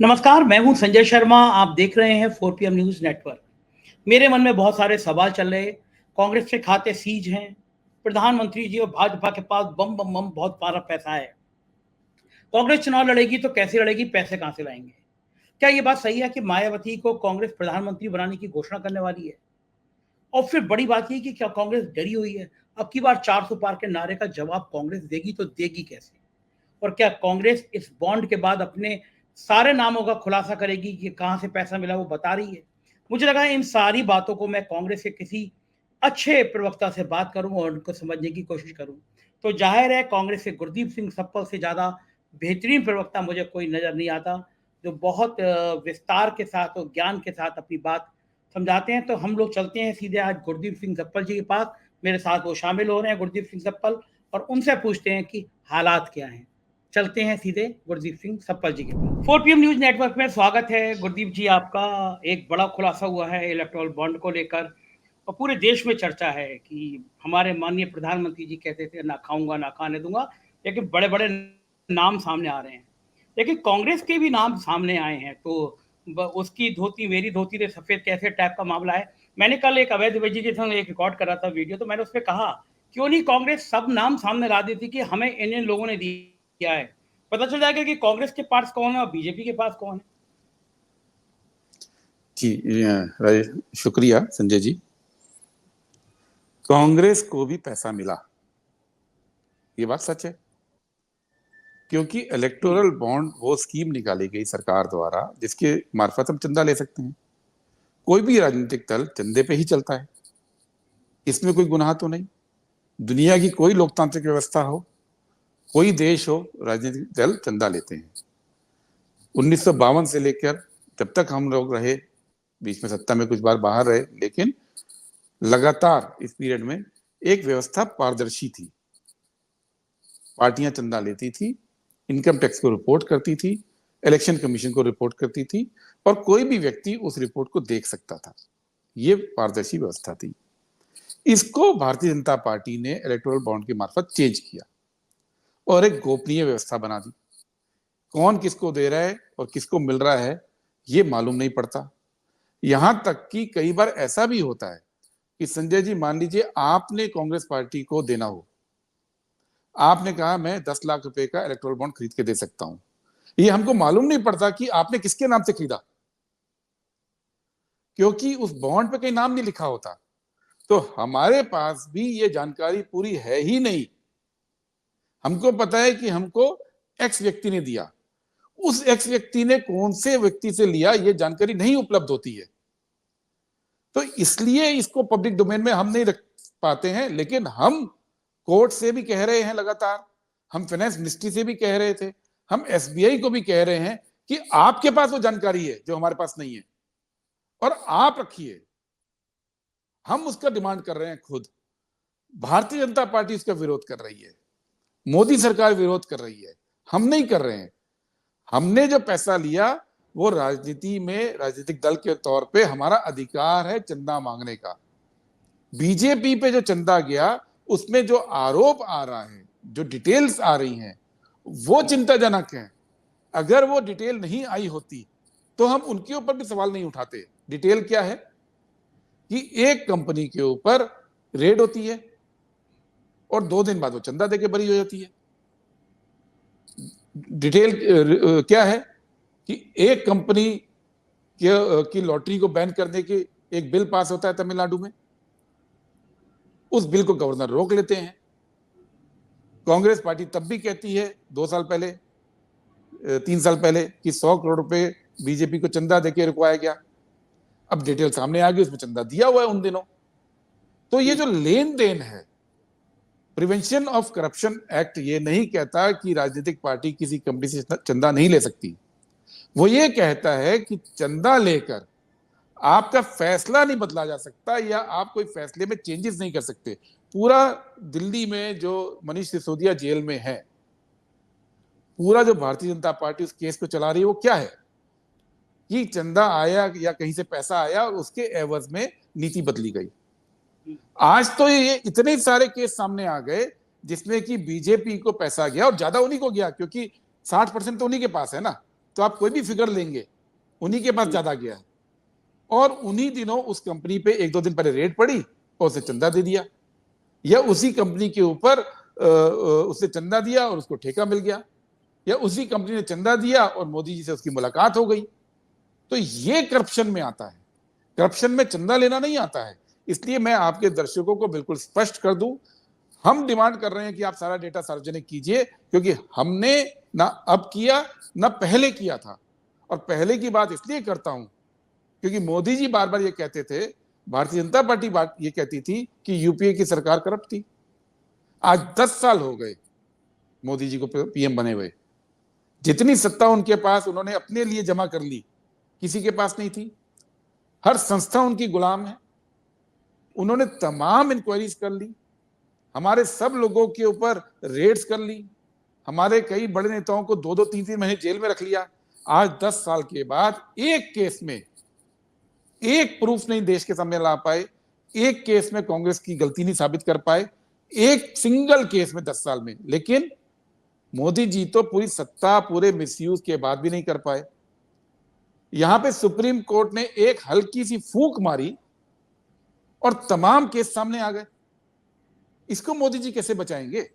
नमस्कार, मैं हूं संजय शर्मा। आप देख रहे हैं 4 PM न्यूज़ नेटवर्क। मेरे मन में बहुत सारे सवाल चल रहे। कांग्रेस के खाते सीज हैं, प्रधानमंत्री जी और भाजपा के पास बम बम बम बहुत सारा पैसा है। कांग्रेस चुनाव लड़ेगी तो कैसे लड़ेगी, पैसे कहां से लाएंगे? क्या ये बात सही है कि मायावती को कांग्रेस प्रधानमंत्री बनाने की घोषणा करने वाली है? और फिर बड़ी बात ये कि क्या कांग्रेस डरी हुई है? अब की बार 400 पार के नारे का जवाब कांग्रेस देगी तो देगी कैसे? और क्या कांग्रेस इस बॉन्ड के बाद अपने सारे नामों का खुलासा करेगी कि कहां से पैसा मिला, वो बता रही है? मुझे लगा इन सारी बातों को मैं कांग्रेस के किसी अच्छे प्रवक्ता से बात करूं और उनको समझने की कोशिश करूं। तो जाहिर है कांग्रेस के गुरदीप सिंह सप्पल से ज़्यादा बेहतरीन प्रवक्ता मुझे कोई नज़र नहीं आता, जो बहुत विस्तार के साथ और ज्ञान के साथ अपनी बात समझाते हैं। तो हम लोग चलते हैं सीधे आज गुरदीप सिंह सप्पल जी के पास। मेरे साथ वो शामिल हो रहे हैं, गुरदीप सिंह सप्पल, और उनसे पूछते हैं कि हालात क्या हैं। चलते हैं सीधे गुरदीप सिंह सप्पल जी के पास। 4 PM न्यूज नेटवर्क में स्वागत है गुरदीप जी आपका। एक बड़ा खुलासा हुआ है इलेक्टोरल बॉन्ड को लेकर और पूरे देश में चर्चा है कि हमारे माननीय प्रधानमंत्री जी कहते थे ना खाऊंगा ना खाने दूंगा, लेकिन बड़े बड़े नाम सामने आ रहे हैं। लेकिन कांग्रेस के भी नाम सामने आए हैं, तो उसकी धोती मेरी धोती रे सफेद कैसे टाइप का मामला है। मैंने कल एक अवैध वेजिटेशन एक रिकॉर्ड करा था वीडियो, तो मैंने उस पर कहा क्यों नहीं कांग्रेस सब नाम सामने ला देती कि हमें इन लोगों ने दिया है, पता चल जाएगा कि कांग्रेस के पास कौन है और बीजेपी के पास कौन है। जी शुक्रिया संजय जी। कांग्रेस को भी पैसा मिला, ये बात सच है, क्योंकि इलेक्टोरल बॉन्ड वो स्कीम निकाली गई सरकार द्वारा जिसके मार्फत हम चंदा ले सकते हैं। कोई भी राजनीतिक दल चंदे पे ही चलता है, इसमें कोई गुनाह तो नहीं। दुनिया की कोई लोकतांत्रिक व्यवस्था हो, कोई देश हो, राजनीतिक दल चंदा लेते हैं। 1952 से लेकर जब तक हम लोग रहे, बीच में सत्ता में कुछ बार बाहर रहे, लेकिन लगातार इस पीरियड में एक व्यवस्था पारदर्शी थी। पार्टियां चंदा लेती थी, इनकम टैक्स को रिपोर्ट करती थी, इलेक्शन कमीशन को रिपोर्ट करती थी, और कोई भी व्यक्ति उस रिपोर्ट को देख सकता था। ये पारदर्शी व्यवस्था थी। इसको भारतीय जनता पार्टी ने इलेक्टोरल बॉन्ड के मार्फत चेंज किया और एक गोपनीय व्यवस्था बना दी। कौन किसको दे रहा है और किसको मिल रहा है ये मालूम नहीं पड़ता। यहां तक कि कई बार ऐसा भी होता है कि संजय जी, मान लीजिए आपने कांग्रेस पार्टी को देना हो, आपने कहा मैं 10 लाख रुपए का इलेक्टोरल बॉन्ड खरीद के दे सकता हूं, ये हमको मालूम नहीं पड़ता कि आपने किसके नाम से खरीदा, क्योंकि उस बॉन्ड पे कहीं नाम नहीं लिखा होता। तो हमारे पास भी ये जानकारी पूरी है ही नहीं। हमको पता है कि हमको एक्स व्यक्ति ने दिया, उस एक्स व्यक्ति ने कौन से व्यक्ति से लिया ये जानकारी नहीं उपलब्ध होती है। तो इसलिए इसको पब्लिक डोमेन में हम नहीं रख पाते हैं। लेकिन हम कोर्ट से भी कह रहे हैं लगातार, हम फाइनेंस मिनिस्ट्री से भी कह रहे थे, हम एसबीआई को भी कह रहे हैं कि आपके पास वो जानकारी है जो हमारे पास नहीं है, और आप रखिए। हम उसका डिमांड कर रहे हैं खुद। भारतीय जनता पार्टी उसका विरोध कर रही है, मोदी सरकार विरोध कर रही है, हम नहीं कर रहे हैं। हमने जो पैसा लिया वो राजनीति में राजनीतिक दल के तौर पे हमारा अधिकार है चंदा मांगने का। बीजेपी पे जो चंदा गया उसमें जो आरोप आ रहा है, जो डिटेल्स आ रही हैं, वो चिंताजनक है। अगर वो डिटेल नहीं आई होती तो हम उनके ऊपर भी सवाल नहीं उठाते। डिटेल क्या है कि एक कंपनी के ऊपर रेड होती है और 2 दिन बाद वो चंदा देके बरी हो जाती है। डिटेल क्या है कि एक कंपनी की लॉटरी को बैन करने के एक बिल पास होता है तमिलनाडु में, उस बिल को गवर्नर रोक लेते हैं। कांग्रेस पार्टी तब भी कहती है 2 साल पहले 3 साल पहले कि 100 करोड़ रुपए बीजेपी को चंदा देके रुकवाया गया। अब डिटेल सामने आ गई, उसमें चंदा दिया हुआ है उन दिनों। तो ये जो लेन देन है, प्रिवेंशन ऑफ करप्शन एक्ट ये नहीं कहता कि राजनीतिक पार्टी किसी कंपनी से चंदा नहीं ले सकती। वो ये कहता है कि चंदा लेकर आपका फैसला नहीं बदला जा सकता या आप कोई फैसले में चेंजेस नहीं कर सकते। पूरा दिल्ली में जो मनीष सिसोदिया जेल में है, पूरा जो भारतीय जनता पार्टी उस केस को चला रही है, वो क्या है कि चंदा आया या कहीं से पैसा आया और उसके एवज में नीति बदली गई। आज तो ये इतने सारे केस सामने आ गए जिसमें कि बीजेपी को पैसा गया और ज्यादा उन्हीं को गया, क्योंकि 60% तो उन्हीं के पास है ना। तो आप कोई भी फिगर लेंगे उन्हीं के पास ज्यादा गया है, और उन्हीं दिनों उस कंपनी पे 1-2 दिन पहले रेड पड़ी और उसे चंदा दे दिया, या उसी कंपनी के ऊपर उसे चंदा दिया और उसको ठेका मिल गया, या उसी कंपनी ने चंदा दिया और मोदी जी से उसकी मुलाकात हो गई। तो ये करप्शन में आता है, करप्शन में चंदा लेना नहीं आता है। इसलिए मैं आपके दर्शकों को बिल्कुल स्पष्ट कर दूं, हम डिमांड कर रहे हैं कि आप सारा डेटा सार्वजनिक कीजिए, क्योंकि हमने ना अब किया ना पहले किया था। और पहले की बात इसलिए करता हूं क्योंकि मोदी जी बार बार ये कहते थे, भारतीय जनता पार्टी बात ये कहती थी कि यूपीए की सरकार करप्ट थी। आज 10 साल हो गए मोदी जी को पीएम बने हुए, जितनी सत्ता उनके पास उन्होंने अपने लिए जमा कर ली, किसी के पास नहीं थी। हर संस्था उनकी गुलाम है। उन्होंने तमाम इंक्वायरीज कर ली, हमारे सब लोगों के ऊपर रेड्स कर ली, हमारे कई बड़े नेताओं को 2-2, 3-3 महीने जेल में रख लिया। आज 10 साल के बाद एक केस में एक प्रूफ नहीं देश के सामने ला पाए, एक केस में कांग्रेस की गलती नहीं साबित कर पाए, एक सिंगल केस में 10 साल में। लेकिन मोदी जी तो पूरी सत्ता पूरे मिसयूज के बाद भी नहीं कर पाए। यहां पे सुप्रीम कोर्ट ने एक हल्की सी फूंक मारी और तमाम केस सामने आ गए। इसको मोदी जी कैसे बचाएंगे?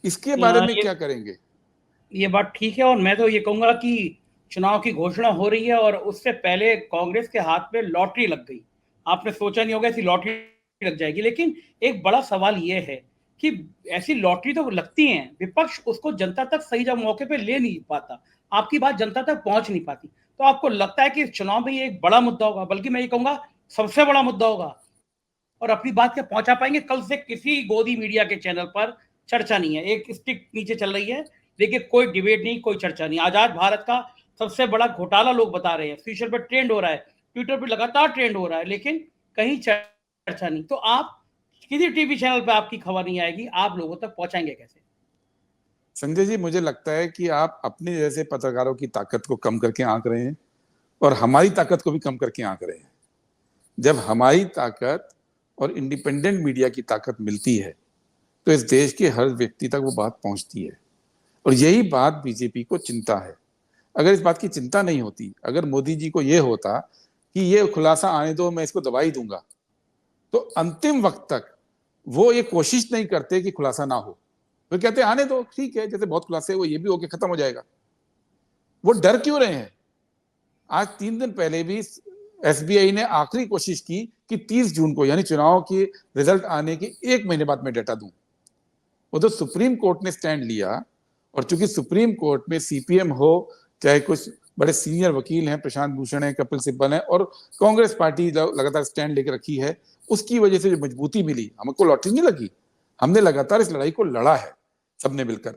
इसके बारे में क्या करेंगे? ये बात ठीक है, और मैं तो ये कहूंगा कि चुनाव की घोषणा हो रही है और उससे पहले कांग्रेस के हाथ में लॉटरी लग गई। आपने सोचा नहीं होगा ऐसी लॉटरी लग जाएगी, लेकिन एक बड़ा सवाल ये है कि ऐसी लॉटरी तो लगती है, विपक्ष उसको जनता तक सही जब मौके पे ले नहीं पाता, आपकी बात जनता तक पहुंच नहीं पाती। तो आपको लगता है कि चुनाव में ये एक बड़ा मुद्दा होगा, बल्कि मैं ये कहूंगा सबसे बड़ा मुद्दा होगा, और अपनी बात क्या पहुंचा पाएंगे? कल से किसी गोदी मीडिया के चैनल पर चर्चा नहीं है, एक स्टिक नीचे चल रही है, देखिए कोई डिबेट नहीं, कोई चर्चा नहीं। आजाद भारत का सबसे बड़ा घोटाला लोग बता रहे हैं, सोशल पर ट्रेंड हो रहा है, ट्विटर पर लगातार ट्रेंड हो रहा है, लेकिन कहीं चर्चा नहीं। तो आप किसी टीवी चैनल पर आपकी खबर नहीं आएगी, आप लोगों तक पहुंचाएंगे कैसे? संजय जी, मुझे लगता है कि आप अपने जैसे पत्रकारों की ताकत को कम करके आंक रहे हैं और हमारी ताकत को भी कम करके आंक रहे हैं। जब हमारी ताकत और इंडिपेंडेंट मीडिया की ताकत मिलती है तो इस देश के हर व्यक्ति तक वो बात पहुंचती है, और यही बात बीजेपी को चिंता है। अगर इस बात की चिंता नहीं होती, अगर मोदी जी को ये होता कि ये खुलासा आने दो, मैं इसको दबा ही दूंगा, तो अंतिम वक्त तक वो ये कोशिश नहीं करते कि खुलासा ना हो। वो कहते आने दो, ठीक है, जैसे बहुत खुलासे वो ये भी होके खत्म हो जाएगा। वो डर क्यों रहे हैं? आज 3 दिन पहले भी एसबीआई ने आखिरी कोशिश की कि 30 जून को, यानी चुनाव के रिजल्ट आने के 1 महीने बाद मैं डेटा दूं। वो तो सुप्रीम कोर्ट ने स्टैंड लिया, और चूंकि सुप्रीम कोर्ट में सीपीएम हो, चाहे कुछ बड़े सीनियर वकील हैं, प्रशांत भूषण है, कपिल सिब्बल है, और कांग्रेस पार्टी लगातार स्टैंड लेकर रखी है, उसकी वजह से जो मजबूती मिली, हमको लॉटरी नहीं लगी, हमने लगातार इस लड़ाई को लड़ा है सबने मिलकर,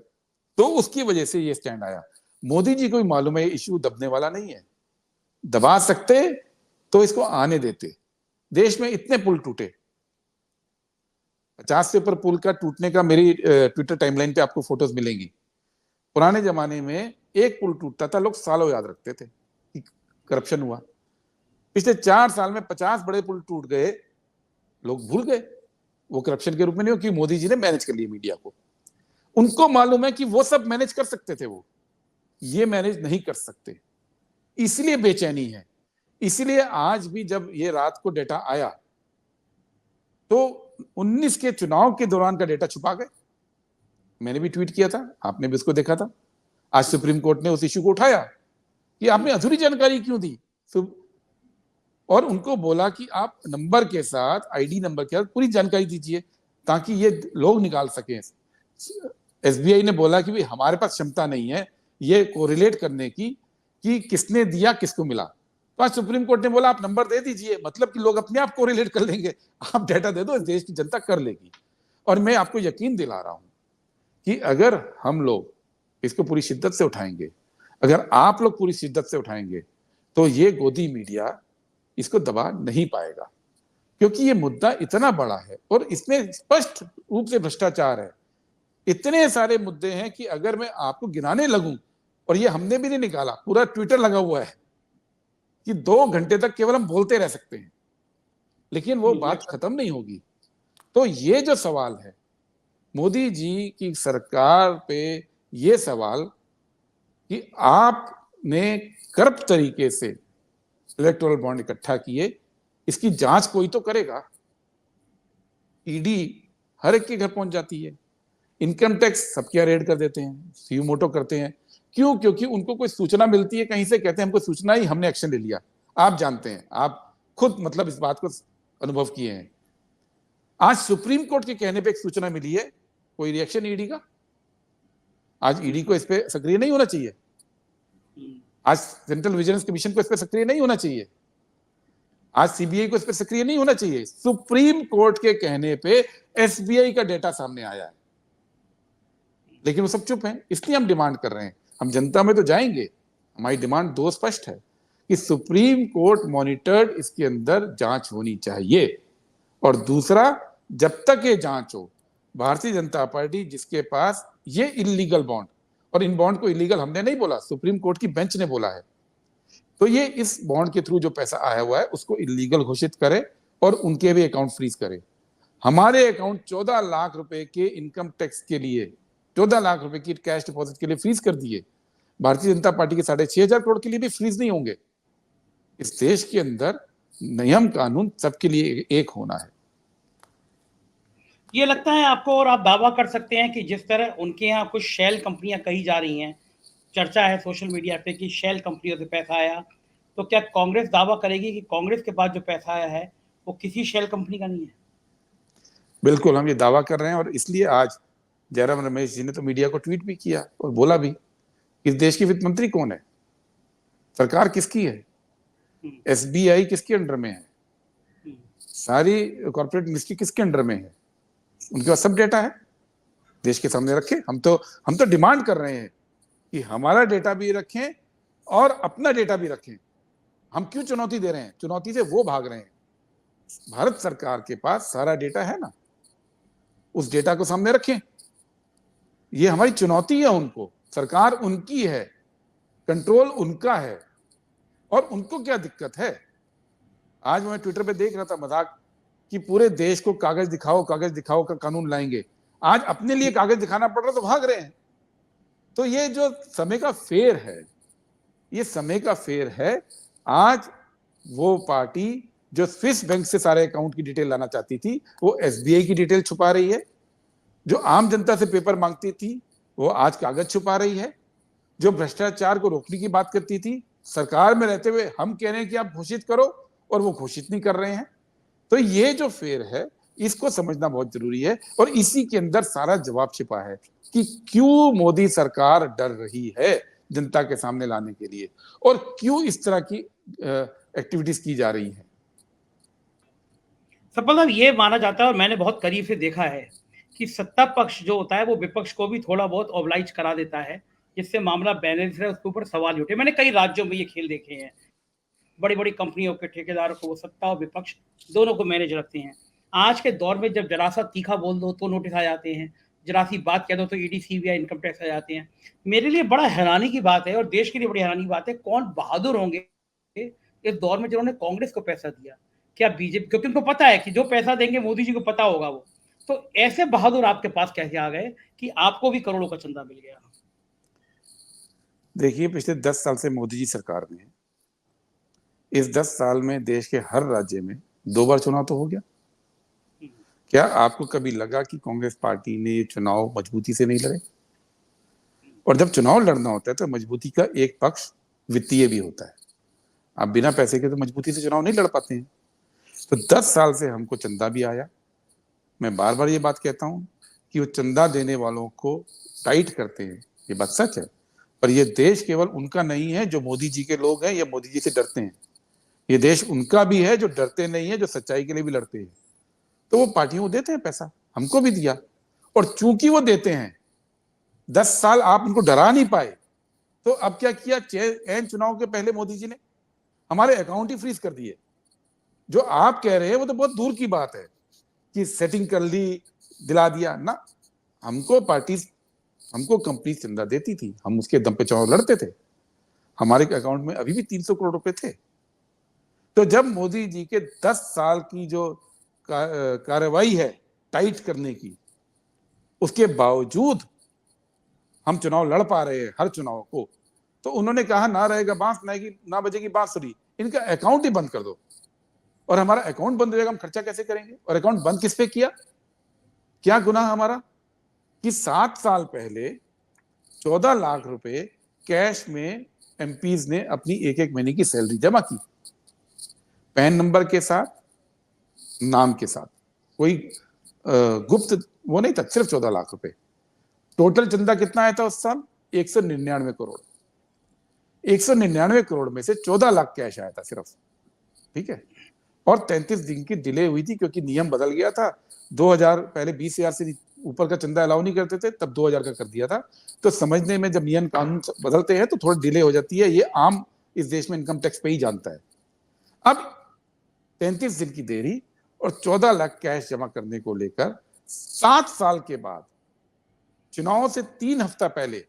तो उसकी वजह से ये स्टैंड आया। मोदी जी को भी मालूम है इश्यू दबने वाला नहीं है, दबा सकते तो इसको आने देते। देश में इतने पुल टूटे, 50 से ऊपर पुल का टूटने का मेरी ट्विटर टाइमलाइन पे आपको फोटोज मिलेंगी। पुराने जमाने में एक पुल टूटता था, लोग सालों याद रखते थे कि करप्शन हुआ। पिछले 4 साल में 50 बड़े पुल टूट गए, लोग भूल गए वो करप्शन के रूप में नहीं हो, कि मोदी जी ने मैनेज कर लिया मीडिया को। उनको मालूम है कि वो सब मैनेज कर सकते थे, वो ये मैनेज नहीं कर सकते, इसलिए बेचैनी है। इसलिए आज भी जब ये रात को डेटा आया तो 19 के चुनाव के दौरान का डेटा छुपा गए। मैंने भी ट्वीट किया था, आपने भी उसको देखा था। आज सुप्रीम कोर्ट ने उस इश्यू को उठाया कि आपने अधूरी जानकारी क्यों दी, और उनको बोला कि आप नंबर के साथ, आईडी नंबर के साथ पूरी जानकारी दीजिए ताकि ये लोग निकाल सकें। एसबीआई ने बोला कि भाई हमारे पास क्षमता नहीं है ये कोरिलेट करने की कि किसने दिया किसको मिला। तो आज सुप्रीम कोर्ट ने बोला आप नंबर दे दीजिए, मतलब कि लोग अपने आप कोरिलेट कर लेंगे, आप डेटा दे दो, इस देश की जनता कर लेगी। और मैं आपको यकीन दिला रहा हूं कि अगर हम लोग इसको पूरी शिद्दत से उठाएंगे, अगर आप लोग पूरी शिद्दत से उठाएंगे, तो ये गोदी मीडिया इसको दबा नहीं पाएगा, क्योंकि ये मुद्दा इतना बड़ा है और इसमें स्पष्ट रूप से भ्रष्टाचार है। इतने सारे मुद्दे हैं कि अगर मैं आपको गिनाने लगूं, और ये हमने भी नहीं निकाला, पूरा ट्विटर लगा हुआ है कि 2 घंटे तक केवल हम बोलते रह सकते हैं, लेकिन वो बात खत्म नहीं होगी। तो ये जो सवाल है मोदी जी की सरकार पे, ये सवाल कि आप ने करप्ट तरीके से इलेक्टोरल बॉन्ड इकट्ठा किए, इसकी जांच कोई तो करेगा। ईडी हर एक के घर पहुंच जाती है, इनकम टैक्स सबके यहाँ रेड कर देते हैं, सीयू मोटो करते हैं। क्यों? क्योंकि उनको कोई सूचना मिलती है कहीं से, कहते हैं हमको सूचना ही, हमने एक्शन ले लिया। आप जानते हैं, आप खुद मतलब इस बात को अनुभव किए हैं। आज सुप्रीम कोर्ट के कहने पे एक सूचना मिली है, कोई रिएक्शन ईडी का? आज ईडी को इस पे सक्रिय नहीं होना चाहिए, आज सेंट्रल विजिलेंस कमीशन को इस पे सक्रिय नहीं होना चाहिए, आज सीबीआई को इस पे सक्रिय नहीं होना चाहिए। सुप्रीम कोर्ट के कहने पे एसबीआई का डेटा सामने आया है, लेकिन वो सब चुप हैं। इसलिए हम डिमांड कर रहे हैं, हम जनता में तो जाएंगे। हमारी डिमांड दो स्पष्ट है कि सुप्रीम कोर्ट मॉनिटर्ड इसके अंदर जांच होनी चाहिए, और दूसरा, जब तक ये जांच हो, भारतीय जनता पार्टी जिसके पास ये इलीगल बॉन्ड, और इन बॉन्ड को इलीगल हमने नहीं बोला, सुप्रीम कोर्ट की बेंच ने बोला है, तो ये इस बॉन्ड के थ्रू जो पैसा आया हुआ है उसको इलीगल घोषित करे और उनके भी अकाउंट फ्रीज करे। हमारे अकाउंट 14 लाख रुपए के इनकम टैक्स के लिए, 14 लाख रुपए की कैश डिपॉजिट के लिए फ्रीज कर दिए। भारतीय जनता पार्टी के 6,500 करोड़ के लिए भी फ्रीज नहीं होंगे। इस देश के अंदर नियम कानून सबके लिए एक होना है। ये लगता है आपको, और आप दावा कर सकते हैं कि जिस तरह उनके यहाँ कुछ शेल कंपनियां कही जा रही हैं, चर्चा है सोशल मीडिया पे कि शेल कंपनियों से पैसा आया, तो क्या कांग्रेस दावा करेगी कि कांग्रेस के पास जो पैसा आया है वो किसी शेल कंपनी का नहीं है? बिल्कुल, हम ये दावा कर रहे हैं, और इसलिए आज जयराम रमेश जी ने तो मीडिया को ट्वीट भी किया और बोला भी, इस देश के वित्त मंत्री कौन है, सरकार किसकी है, एसबीआई किसके अंडर में है, सारी कॉर्पोरेट मिनिस्ट्री किसके अंडर में है, उनके पास सब डेटा है, देश के सामने रखे। हम तो डिमांड कर रहे हैं कि हमारा डेटा भी रखें और अपना डेटा भी रखें। हम क्यों चुनौती दे रहे हैं? चुनौती से वो भाग रहे हैं। भारत सरकार के पास सारा डेटा है ना, उस डेटा को सामने रखें। ये हमारी चुनौती है उनको, सरकार उनकी है, कंट्रोल उनका है, और उनको क्या दिक्कत है? आज मैं ट्विटर पे देख रहा था मजाक कि पूरे देश को कागज दिखाओ का कानून लाएंगे। आज अपने लिए कागज दिखाना पड़ रहा तो भाग रहे हैं। तो ये जो समय का फेर है, ये समय का फेर है। आज वो पार्टी जो स्विस बैंक से सारे अकाउंट की डिटेल लाना चाहती थी, वो एसबीआई की डिटेल छुपा रही है। जो आम जनता से पेपर मांगती थी, वो आज कागज छुपा रही है। जो भ्रष्टाचार को रोकने की बात करती थी, सरकार में रहते हुए हम कह रहे हैं कि आप घोषित करो, और वो घोषित नहीं कर रहे हैं। तो ये जो फेर है, इसको समझना बहुत जरूरी है, और इसी के अंदर सारा जवाब छिपा है कि क्यों मोदी सरकार डर रही है जनता के सामने लाने के लिए, और क्यों इस तरह की एक्टिविटीज की जा रही है। सफल साहब, ये माना जाता है और मैंने बहुत करीब से देखा है कि सत्ता पक्ष जो होता है वो विपक्ष को भी थोड़ा बहुत ऑब्लाइज करा देता है, जिससे मामला बैलेंस है, उसके ऊपर सवाल उठे। मैंने कई राज्यों में ये खेल देखे हैं। बड़ी बड़ी कंपनियों के ठेकेदारों को वो सत्ता और विपक्ष दोनों को मैनेज रखते हैं। आज के दौर में जब जरा सा तीखा बोल दो तो नोटिस आ जाते हैं, जरा सी बात कह दो तो ईडी सीबीआई इनकम टैक्स आ जाते हैं। मेरे लिए बड़ा हैरानी की बात है, और देश के लिए बड़ी हैरानी की बात है, कौन बहादुर होंगे इस दौर में जिन्होंने कांग्रेस को पैसा दिया? क्या बीजेपी? क्योंकि उनको पता है कि जो पैसा देंगे मोदी जी को पता होगा वो। तो ऐसे बहादुर आपके पास कैसे आ गए कि आपको भी करोड़ों का चंदा मिल गया? देखिए, पिछले 10 साल से मोदी जी सरकार में है। इस 10 साल में देश के हर राज्य में 2 बार चुनाव तो हो गया। क्या आपको कभी लगा कि कांग्रेस पार्टी ने ये चुनाव मजबूती से नहीं लड़े? और जब चुनाव लड़ना होता है तो मजबूती का एक पक्ष वित्तीय भी होता है। आप बिना पैसे के तो मजबूती से चुनाव नहीं लड़ पाते हैं। तो 10 साल से हमको चंदा भी आया। मैं बार बार ये बात कहता हूं कि वो चंदा देने वालों को टाइट करते हैं, ये बात सच है। पर ये देश केवल उनका नहीं है जो मोदी जी के लोग हैं या मोदी जी से डरते हैं। ये देश उनका भी है जो डरते नहीं है, जो सच्चाई के लिए भी लड़ते हैं। तो वो पार्टियों को देते हैं पैसा, हमको भी दिया। और चूंकि वो देते हैं, 10 साल आप उनको डरा नहीं पाए, तो अब क्या किया? एन चुनाव के पहले मोदी जी ने हमारे अकाउंट ही फ्रीज कर दिए। जो आप कह रहे हैं वो तो बहुत दूर की बात है कि सेटिंग कर ली, दिला दिया ना। हमको कंपनी चंदा देती थी, हम उसके दम पे चुनाव लड़ते थे। हमारे अकाउंट में अभी भी 300 करोड़ रुपए थे। तो जब मोदी जी के 10 साल की जो कार्रवाई है टाइट करने की, उसके बावजूद हम चुनाव लड़ पा रहे हैं हर चुनाव को, तो उन्होंने कहा ना रहेगा बांस ना बजेगी बांसुरी, इनका अकाउंट ही बंद कर दो। और हमारा अकाउंट बंद हो जाएगा, हम खर्चा कैसे करेंगे? और अकाउंट बंद किस पे किया? क्या गुनाह हमारा कि 7 साल पहले 14 लाख रुपए कैश में एमपीज ने अपनी एक महीने की सैलरी जमा की, पैन नंबर के साथ, नाम के साथ, कोई गुप्त वो नहीं था, सिर्फ 14 लाख रुपए। टोटल चंदा कितना आया था उस साल? 199 करोड़। 199 करोड़ में से 14 लाख कैश आया था सिर्फ, ठीक है। और 33 दिन की डिले हुई थी क्योंकि नियम बदल गया था। 2000 पहले 20,000 से ऊपर का चंदा अलाउ नहीं करते थे, तब 2000 का कर दिया था। तो समझने में जब नियम कानून बदलते हैं तो थोड़ा डिले हो जाती है, ये आम इस देश में इनकम टैक्स पे ही जानता है। अब 33 दिन की देरी और 14 लाख कैश जमा करने को लेकर 7 साल के बाद चुनाव से 3 हफ्ता पहले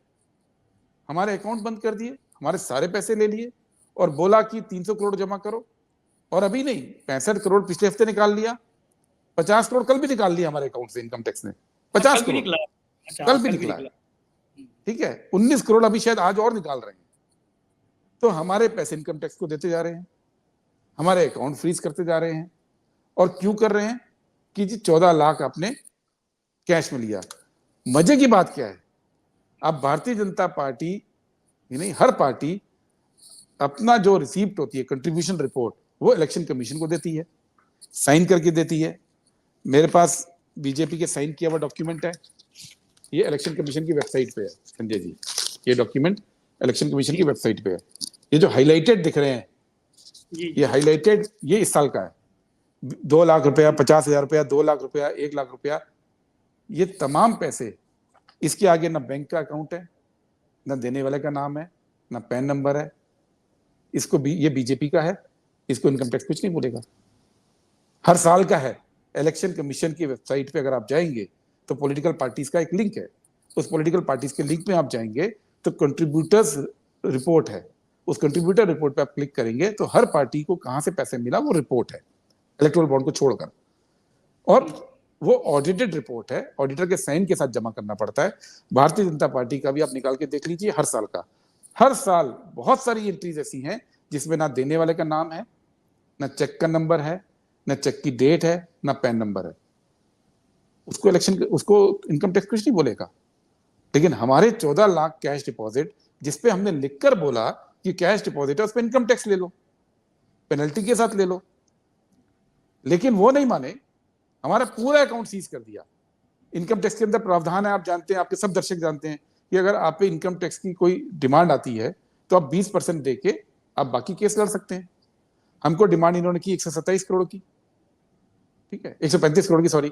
हमारे अकाउंट बंद कर दिए, हमारे सारे पैसे ले लिए और बोला कि 300 करोड़ जमा करो। और अभी नहीं, 65 करोड़ पिछले हफ्ते निकाल लिया, 50 करोड़ कल भी निकाल लिया हमारे अकाउंट से इनकम टैक्स ने। 50 करोड़ कल भी निकला, ठीक है। 19 करोड़ अभी शायद आज और निकाल रहे हैं। तो हमारे पैसे इनकम टैक्स को देते जा रहे हैं, हमारे अकाउंट फ्रीज करते जा रहे हैं। और क्यों कर रहे हैं? कि जी 14 लाख आपने कैश में लिया। मजे की बात क्या है, अब भारतीय जनता पार्टी ही नहीं, हर पार्टी अपना जो रिसीप्ट होती है कंट्रीब्यूशन रिपोर्ट, वो इलेक्शन कमीशन को देती है, साइन करके देती है। मेरे पास बीजेपी के साइन किया हुआ डॉक्यूमेंट है, ये इलेक्शन कमीशन की वेबसाइट पे है संजय जी, ये डॉक्यूमेंट इलेक्शन कमीशन की वेबसाइट पे है। ये जो हाईलाइटेड दिख रहे हैं, ये हाईलाइटेड, ये इस साल का है। 2 लाख रुपया, 50,000 रुपया, 2 लाख रुपया, 1 लाख रुपया, ये तमाम पैसे, इसके आगे ना बैंक का अकाउंट है, ना देने वाले का नाम है, ना पैन नंबर है। इसको भी, ये बीजेपी का है, इसको इनकम टैक्स कुछ नहीं बोलेगा। हर साल का है। इलेक्शन कमीशन की वेबसाइट पे अगर आप जाएंगे तो पॉलिटिकल पार्टीज का एक लिंक है, उस पॉलिटिकल पार्टीज के लिंक में आप जाएंगे तो कंट्रीब्यूटर्स रिपोर्ट है, उस कंट्रीब्यूटर रिपोर्ट पे आप क्लिक करेंगे तो हर पार्टी को कहां से पैसे मिला वो रिपोर्ट है, इलेक्टोरल बॉन्ड को छोड़कर। और वो ऑडिटेड रिपोर्ट है, ऑडिटर के साइन के साथ जमा करना पड़ता है। भारतीय जनता पार्टी का भी आप निकाल के देख लीजिए, हर साल का, हर साल बहुत सारी एंट्रीज ऐसी हैं जिसमें ना देने वाले का नाम है, ना चेक का नंबर है, ना चेक की डेट है, ना पैन नंबर है। उसको इनकम टैक्स कुछ नहीं बोलेगा। लेकिन हमारे 14 लाख कैश डिपॉजिट, जिसपे हमने लिखकर बोला कि कैश डिपॉजिट है, उस पर इनकम टैक्स ले लो, पेनल्टी के साथ ले लो, लेकिन वो नहीं माने, हमारा पूरा अकाउंट सीज कर दिया। इनकम टैक्स के अंदर प्रावधान है, आप जानते हैं, आपके सब दर्शक जानते हैं कि अगर आप पे इनकम टैक्स की कोई डिमांड आती है तो आप 20% दे के आप बाकी केस लड़ सकते हैं। हमको डिमांड इन्होंने की 127 करोड़ की, ठीक है, 135 करोड़ की, सॉरी।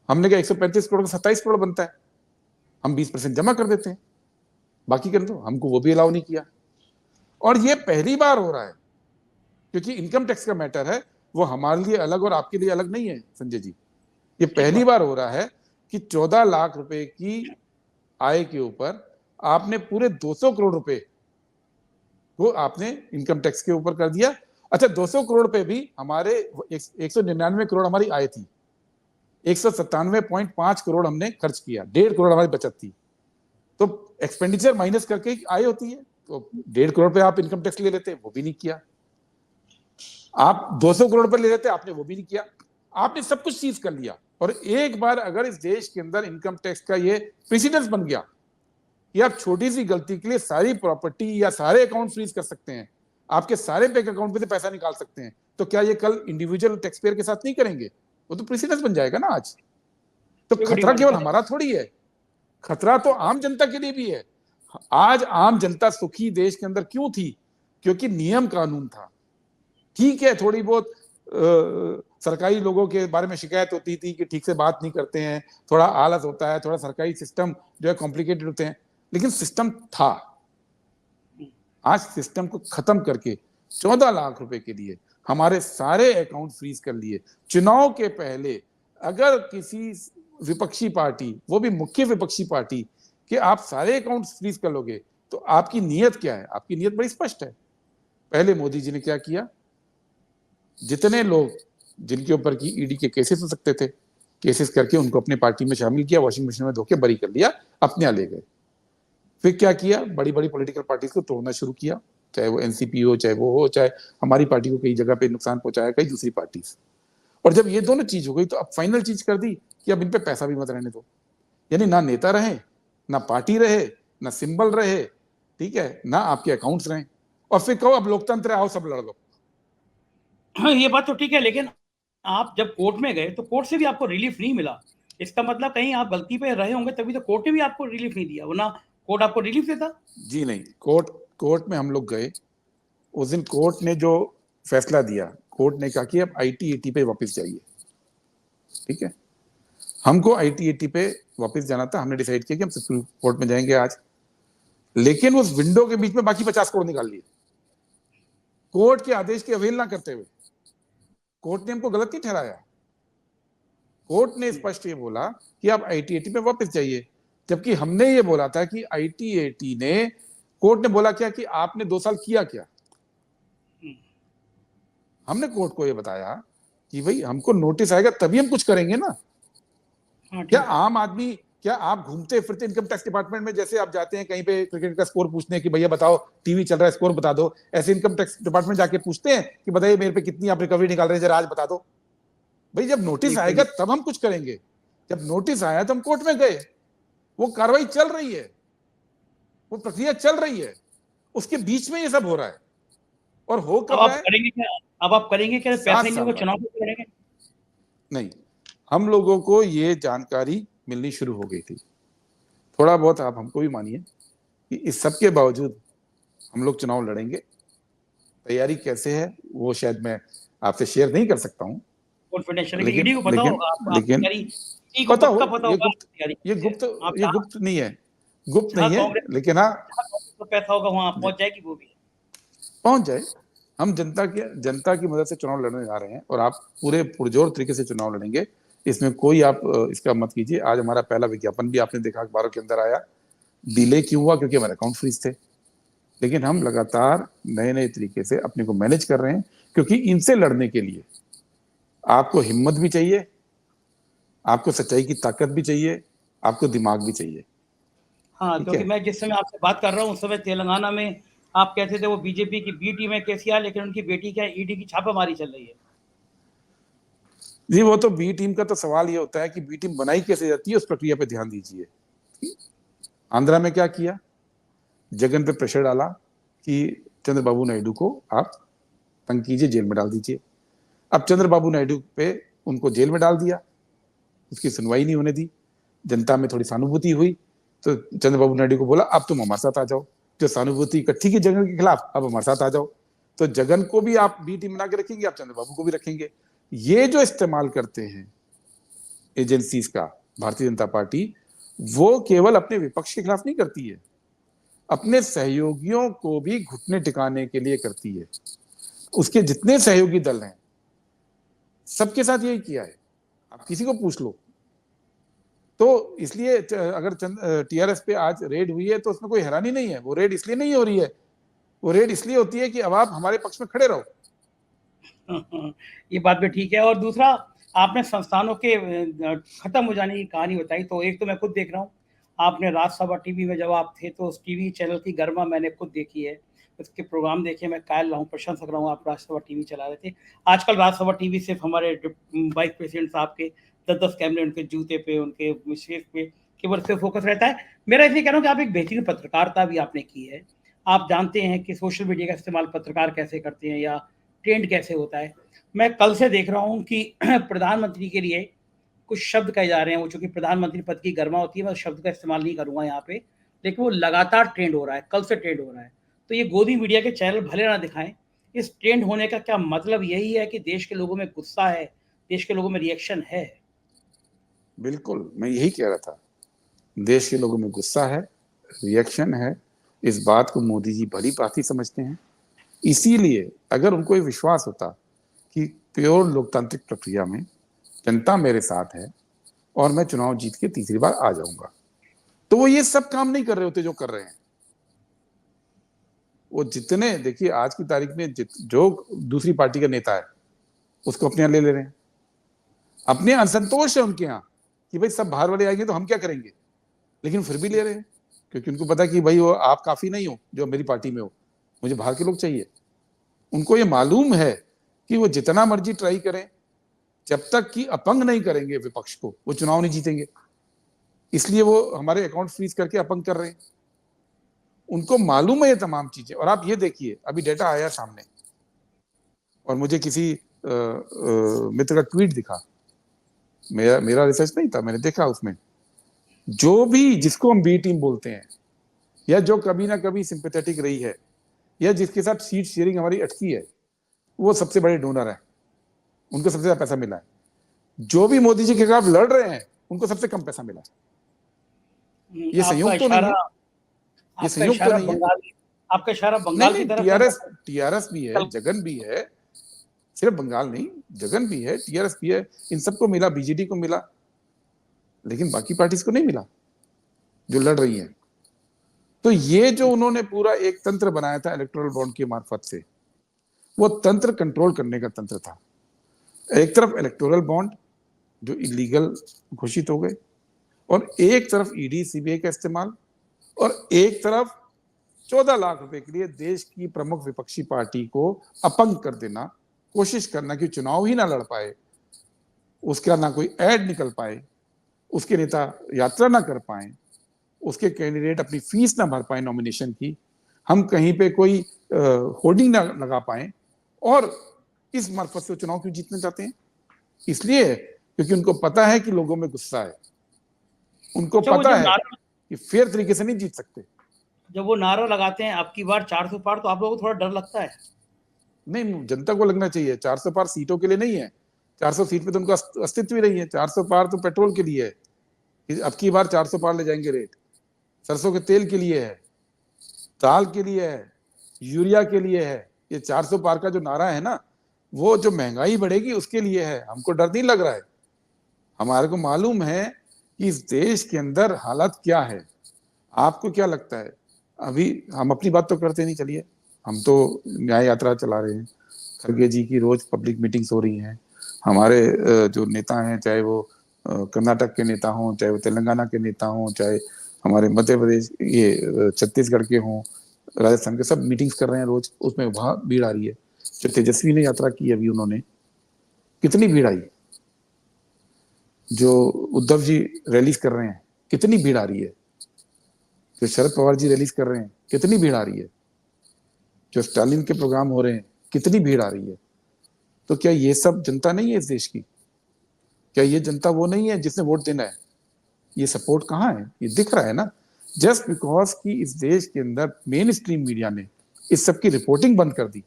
हमने कहा 135 करोड़ का 27 करोड़ बनता है, हम 20% जमा कर देते हैं, बाकी कर दो। हमको वो भी अलाउ नहीं किया। और ये पहली बार हो रहा है, क्योंकि इनकम टैक्स का मैटर है, वो हमारे लिए अलग और आपके लिए अलग नहीं है संजय जी। ये पहली बार हो रहा है कि 14 लाख रुपए की आय के ऊपर आपने पूरे 200 करोड़ रुपए को आपने इनकम टैक्स के ऊपर कर दिया। अच्छा, 200 करोड़ पे भी हमारे 199 करोड़ हमारी आय थी, 197.5 करोड़ हमने खर्च किया, 1.5 करोड़ हमारी बचत थी। तो एक्सपेंडिचर माइनस करके आय होती है, तो 1.5 करोड़ पे आप इनकम टैक्स ले लेते, वो भी नहीं किया। आप 200 करोड़ पर ले लेते, आपने वो भी नहीं किया। आपने सब कुछ सीज कर लिया। और एक बार अगर इस देश के अंदर इनकम टैक्स का ये प्रेसिडेंस बन गया कि आप छोटी सी गलती के लिए सारी प्रॉपर्टी या सारे अकाउंट फ्रीज कर सकते हैं, आपके सारे बैंक अकाउंट में से पैसा निकाल सकते हैं, तो क्या ये कल इंडिविजुअल टैक्स पेयर के साथ नहीं करेंगे? वो तो प्रेसिडेंस बन जाएगा ना आज। तो खतरा केवल हमारा थोड़ी है, खतरा तो आम जनता के लिए भी है। आज आम जनता सुखी देश के अंदर क्यों थी? क्योंकि नियम कानून था। ठीक है, थोड़ी बहुत सरकारी लोगों के बारे में शिकायत होती थी कि ठीक से बात नहीं करते हैं, थोड़ा आलस होता है, थोड़ा सरकारी सिस्टम जो है कॉम्प्लिकेटेड होते हैं, लेकिन सिस्टम था। आज सिस्टम को खत्म करके 14 लाख रुपए के लिए हमारे सारे अकाउंट फ्रीज कर लिए। चुनाव के पहले अगर किसी विपक्षी पार्टी, वो भी मुख्य विपक्षी पार्टी, कि आप सारे अकाउंट फ्रीज कर लोगे, तो आपकी नीयत क्या है? आपकी नीयत बड़ी स्पष्ट है। पहले मोदी जी ने क्या किया, जितने लोग जिनके ऊपर की ईडी के केसेस हो सकते थे, केसेस करके उनको अपने पार्टी में शामिल किया, वॉशिंग मशीन में धोके बरी कर लिया, अपने यहाँ ले गए। फिर क्या किया, बड़ी बड़ी पॉलिटिकल पार्टीज को तोड़ना शुरू किया, चाहे वो एनसीपी हो, चाहे वो हो, चाहे हमारी पार्टी को कई जगह पे नुकसान पहुंचाया कई दूसरी पार्टी। और जब ये दोनों चीज हो गई तो अब फाइनल चीज कर दी कि अब इन पे पैसा भी मत रहने दो, यानी ना नेता रहे, ना पार्टी रहे, ना सिंबल रहे, ठीक है, ना आपके अकाउंट्स रहे, और फिर कहो अब लोकतंत्र आओ सब लड़ लो। हाँ, ये बात तो ठीक है, लेकिन आप जब कोर्ट में गए तो कोर्ट से भी आपको रिलीफ नहीं मिला। इसका मतलब कहीं आप गलती पे रहे होंगे, तभी तो कोर्ट ने भी आपको रिलीफ नहीं दिया, वरना कोर्ट आपको रिलीफ देता। जी नहीं, कोर्ट में हम लोग गए, उस दिन कोर्ट ने जो फैसला दिया, कोर्ट ने कहा कि अब IT-80 पे वापस जाइए, ठीक है। हमको IT-80 पे वापस जाना था, हमने डिसाइड किया कि हम सुप्रीम कोर्ट में जाएंगे आज, लेकिन उस विंडो के बीच में बाकी 50 करोड़ निकाल लिए, कोर्ट के आदेश की अवहेलना करते हुए। कोर्ट ने हमको गलत नहीं ठहराया, कोर्ट ने स्पष्ट ये बोला कि आप IT-80 पे वापस जाइए, जबकि हमने ये बोला था कि IT-80 ने, कोर्ट ने बोला क्या कि आपने 2 साल किया क्या। हमने कोर्ट को ये बताया कि भाई हमको नोटिस आएगा तभी हम कुछ करेंगे ना। क्या आम आदमी, क्या आप घूमते फिरते इनकम टैक्स डिपार्टमेंट में जैसे आप जाते हैं कहीं पे क्रिकेट का स्कोर पूछने हैं कि भैया बताओ टीवी चल रहा है स्कोर बता दो, ऐसे इनकम टैक्स डिपार्टमेंट जाके पूछते हैं कि बताइए मेरे पे कितनी आप रिकवरी निकाल रहे हैं जरा आज बता दो। भाई जब नोटिस आएगा तब हम कुछ करेंगे, जब नोटिस आया तो हम कोर्ट में गए, वो कार्रवाई चल रही है, वो प्रक्रिया चल रही है, उसके बीच में ये सब हो रहा है। और हो कब रहा है, करेंगे क्या? अब आप करेंगे क्या? पैसे नहीं, वो चुनाव पे लड़ेंगे? नहीं, हम लोगों को ये जानकारी मिलनी शुरू हो गई थी, थोड़ा बहुत आप हमको भी मानिए कि इस सब के बावजूद हम लोग चुनाव लड़ेंगे। तैयारी कैसे है वो शायद मैं आपसे शेयर नहीं कर सकता हूँ, लेकिन पता हो, ये गुप्त नहीं है, गुप्त नहीं है, लेकिन हाँ पैसा होगा वहां पहुंच जाएगी, वो भी पहुंच जाए। हम जनता की मदद से चुनाव लड़ने जा रहे हैं और आप पूरे पुरजोर तरीके से चुनाव लड़ेंगे, इसमें कोई आप इसका मत कीजिए। आज हमारा पहला विज्ञापन भी आपने देखा अखबारों के अंदर आया, डिले क्यों हुआ, क्योंकि हमारे अकाउंट फ्रीज थे, लेकिन हम लगातार नए नए तरीके से अपने को मैनेज कर रहे हैं, क्योंकि इनसे लड़ने के लिए आपको हिम्मत भी चाहिए, आपको सच्चाई की ताकत भी चाहिए, आपको दिमाग भी चाहिए। हाँ, क्योंकि मैं जिस समय आपसे बात कर रहा हूँ उस समय तेलंगाना में आप कहते थे वो बीजेपी की बी टीम है केसीआर, लेकिन उनकी बेटी क्या ईडी की छापेमारी चल रही है। जी, वो तो बी टीम का तो सवाल ये होता है कि बी टीम बनाई कैसे जाती है, उस प्रक्रिया पे ध्यान दीजिए। आंध्रा में क्या किया, जगन पे प्रेशर डाला कि चंद्रबाबू नायडू को आप तंग कीजिए, जेल में डाल दीजिए। अब चंद्रबाबू नायडू पे उनको जेल में डाल दिया, उसकी सुनवाई नहीं होने दी, जनता में थोड़ी सहानुभूति हुई तो चंद्रबाबू नायडू को बोला अब तुम हमारे साथ आ जाओ, जो सहानुभूति इकट्ठी की जगन के खिलाफ, अब हमारे साथ आ जाओ। तो जगन को भी आप बी टीम बना के रखेंगे, आप चंद्रबाबू को भी रखेंगे। ये जो इस्तेमाल करते हैं एजेंसीज का भारतीय जनता पार्टी, वो केवल अपने विपक्ष के खिलाफ नहीं करती है, अपने सहयोगियों को भी घुटने टिकाने के लिए करती है। उसके जितने सहयोगी दल हैं सबके साथ यही किया है, आप किसी को पूछ लो। तो इसलिए अगर टीआरएस पे आज रेड हुई है तो उसमें कोई हैरानी नहीं है, वो रेड इसलिए नहीं हो रही है, वो रेड इसलिए होती है कि अब आप हमारे पक्ष में खड़े रहो। ये बात भी ठीक है। और दूसरा, आपने संस्थानों के खत्म हो जाने की कहानी बताई, तो एक तो मैं खुद देख रहा हूँ, आपने राज्यसभा टीवी में जब आप थे तो उस टीवी चैनल की गरिमा मैंने खुद देखी है, उसके प्रोग्राम देखे, मैं कायल रहा हूँ, प्रशंसक रहा हूँ, आप राज्यसभा टीवी चला रहे थे। आजकल राज्यसभा टीवी सिर्फ हमारे वाइस प्रेसिडेंट साहब के 10-10 कैमरे उनके जूते पे, उनके विशेष पे केवल से फोकस रहता है। मेरा इसलिए कह रहा हूँ कि आप एक बेहतरीन पत्रकारिता भी आपने की है, आप जानते हैं कि सोशल मीडिया का इस्तेमाल पत्रकार कैसे करते हैं या ट्रेंड कैसे होता है। मैं कल से देख रहा हूँ कि प्रधानमंत्री के लिए कुछ शब्द कहे जा रहे हैं, वो चूंकि प्रधानमंत्री पद की गरिमा होती है, मैं उस शब्द का इस्तेमाल नहीं करूंगा यहाँ पे, लेकिन वो लगातार ट्रेंड हो रहा है, कल से ट्रेंड हो रहा है। तो ये गोदी मीडिया के चैनल भले ना दिखाएं, इस ट्रेंड होने का क्या मतलब यही है कि देश के लोगों में गुस्सा है, देश के लोगों में रिएक्शन है? बिल्कुल, मैं यही कह रहा था, देश के लोगों में गुस्सा है, रिएक्शन है, इस बात को मोदी जी बड़ी बात ही समझते हैं। इसीलिए अगर उनको ये विश्वास होता कि प्योर लोकतांत्रिक प्रक्रिया में जनता मेरे साथ है और मैं चुनाव जीत के तीसरी बार आ जाऊंगा, तो वो ये सब काम नहीं कर रहे होते जो कर रहे हैं। वो जितने, देखिए आज की तारीख में जो दूसरी पार्टी का नेता है उसको अपने यहाँ ले रहे हैं, अपने असंतोष है उनके यहाँ कि भाई सब बाहर वाले आएंगे तो हम क्या करेंगे, लेकिन फिर भी ले रहे हैं। क्योंकि उनको पता है कि भाई वो आप काफी नहीं हो जो मेरी पार्टी में हो, मुझे बाहर के लोग चाहिए। उनको ये मालूम है कि वो जितना मर्जी ट्राई करें, जब तक कि अपंग नहीं करेंगे विपक्ष को, वो चुनाव नहीं जीतेंगे। इसलिए वो हमारे अकाउंट फ्रीज करके अपंग कर रहे हैं। उनको मालूम है ये तमाम चीजें। और आप ये देखिए, अभी डेटा आया सामने और मुझे किसी मित्र का ट्वीट दिखा, मेरा रिसर्च नहीं था, मैंने देखा उसमें जो भी, जिसको हम बी टीम बोलते हैं, या जो कभी ना कभी सिंपैथेटिक रही है, या जिसके साथ सीट शेयरिंग हमारी अटकी है, वो सबसे बड़े डोनर है, उनको सबसे ज्यादा पैसा मिला है। जो भी मोदी जी के खिलाफ लड़ रहे हैं, उनको सबसे कम पैसा मिला है। ये आपका संयोग तो नहीं है, इशारा ये आपका संयोग तो इशारा नहीं है। बंगाल आपका इशारा नहीं बंगाल की नहीं, तरफ है। टीआरएस भी है, जगन भी है, सिर्फ बंगाल नहीं, जगन भी है, टीआरएस भी है, इन सबको मिला, बीजेडी को मिला, लेकिन बाकी पार्टीज को नहीं मिला जो लड़ रही हैं। तो ये जो उन्होंने पूरा एक तंत्र बनाया था इलेक्टोरल बॉन्ड के मार्फत से, वो तंत्र कंट्रोल करने का तंत्र था। एक तरफ इलेक्टोरल बॉन्ड जो इलीगल घोषित हो गए, और एक तरफ ईडी सीबीआई का इस्तेमाल, और एक तरफ 14 लाख रुपए के लिए देश की प्रमुख विपक्षी पार्टी को अपंग कर देना, कोशिश करना कि चुनाव ही ना लड़ पाए, उसका ना कोई ऐड निकल पाए, उसके नेता यात्रा ना कर पाए, उसके कैंडिडेट अपनी फीस ना भर पाए नॉमिनेशन की, हम कहीं पे कोई होर्डिंग ना लगा पाए, और इस मार्फत से चुनाव क्यों जीतना चाहते हैं? इसलिए क्योंकि उनको पता है कि लोगों में गुस्सा है, उनको पता है कि फेयर तरीके से नहीं जीत सकते। जब वो नारा लगाते हैं अब की बार 400 पार, तो आप लोगों को थोड़ा डर लगता है? नहीं, जनता को लगना चाहिए। 400 पार सीटों के लिए नहीं है, 400 सीट पे तो उनका अस्तित्व ही नहीं है। 400 पार तो पेट्रोल के लिए है, अब की बार 400 पार ले जाएंगे रेट, सरसों के तेल के लिए है, दाल के लिए है, यूरिया के लिए है। ये 400 पार का जो नारा है ना, वो जो महंगाई बढ़ेगी उसके लिए है। हमको डर नहीं लग रहा है, हमारे को मालूम है कि इस देश के अंदर हालत क्या है। आपको क्या लगता है? अभी हम अपनी बात तो करते नहीं, चलिए, हम तो न्याय यात्रा चला रहे हैं, खड़गे जी की रोज पब्लिक मीटिंग्स हो रही हैं, हमारे जो नेता हैं, चाहे वो कर्नाटक के नेता हों, चाहे वो तेलंगाना के नेता हों, चाहे हमारे मध्य प्रदेश, ये छत्तीसगढ़ के हों, राजस्थान के, सब मीटिंग्स कर रहे हैं रोज, उसमें वहां भीड़ आ रही है। जो तेजस्वी ने यात्रा की अभी, उन्होंने कितनी भीड़ आई। जो उद्धव जी रैलीज कर रहे हैं, कितनी भीड़ आ रही है। जो शरद पवार जी रैलीज कर रहे हैं, कितनी भीड़ आ रही है। जो स्टालिन के प्रोग्राम हो रहे हैं, कितनी भीड़ आ रही है। तो क्या ये सब जनता नहीं है इस देश की? क्या ये जनता वो नहीं है जिसने वोट देना है? ये सपोर्ट कहाँ है? ये दिख रहा है ना। जस्ट बिकॉज कि इस देश के अंदर मेन स्ट्रीम मीडिया ने इस सब की रिपोर्टिंग बंद कर दी,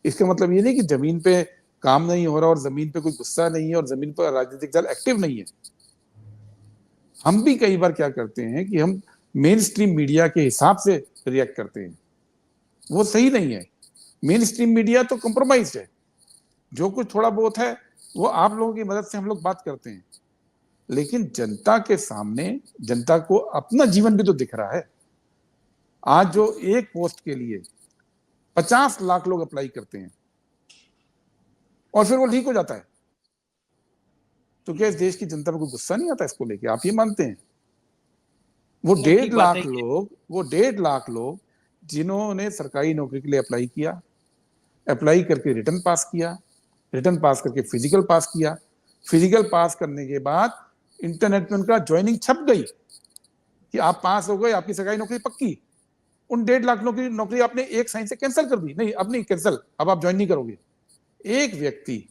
इसका मतलब ये नहीं कि जमीन पे काम नहीं हो रहा और जमीन पे कोई गुस्सा नहीं है और जमीन पर राजनीतिक दल एक्टिव नहीं है। हम भी कई बार क्या करते हैं कि हम मेन स्ट्रीम मीडिया के हिसाब से रिएक्ट करते हैं, वो सही नहीं है। मेन स्ट्रीम मीडिया तो कॉम्प्रोमाइज है, जो कुछ थोड़ा बहुत है वो आप लोगों की मदद से हम लोग बात करते हैं, लेकिन जनता के सामने जनता को अपना जीवन भी तो दिख रहा है। आज जो एक पोस्ट के लिए 50 लाख लोग अप्लाई करते हैं और फिर वो ठीक हो जाता है, तो क्या इस देश की जनता में कोई गुस्सा नहीं आता इसको लेके? आप ये मानते हैं? वो 1.5 लाख लोग जिन्होंने सरकारी नौकरी के लिए अप्लाई किया, अप्लाई करके रिटर्न पास किया, रिटर्न पास करके फिजिकल पास किया, फिजिकल पास करने के बाद इंटरनेट में उनका ज्वाइनिंग छप गई कि आप पास हो गए, आपकी सरकारी नौकरी पक्की। उन 1.5 लाख नौकरी आपने एक साइन से कैंसिल कर दी। नहीं, अब नहीं कैंसिल, अब आप ज्वाइन नहीं करोगे। एक व्यक्ति,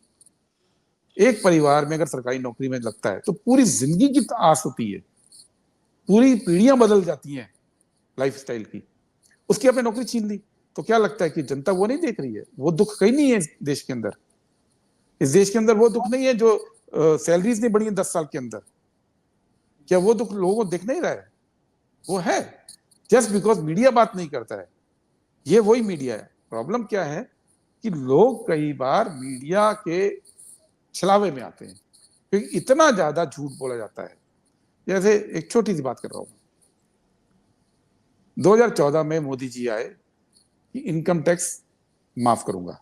एक परिवार में अगर सरकारी नौकरी में लगता है तो पूरी जिंदगी की आस होती है, पूरी पीढ़ियां बदल जाती हैं लाइफस्टाइल की। उसकी आपने नौकरी छीन ली, तो क्या लगता है कि जनता वो नहीं देख रही है? वो दुख कहीं नहीं है इस देश के अंदर। इस देश के अंदर वो दुख नहीं है जो सैलरीज नहीं बढ़ी है 10 साल के अंदर। क्या वो दुख लोगों को दिख नहीं रहा है? वो है, जस्ट बिकॉज मीडिया बात नहीं करता है। ये वही मीडिया है। प्रॉब्लम क्या है कि लोग कई बार मीडिया के छलावे में आते हैं, क्योंकि इतना ज्यादा झूठ बोला जाता है। जैसे एक छोटी सी बात कर रहा हूं, 2014 में मोदी जी आए कि इनकम टैक्स माफ करूंगा,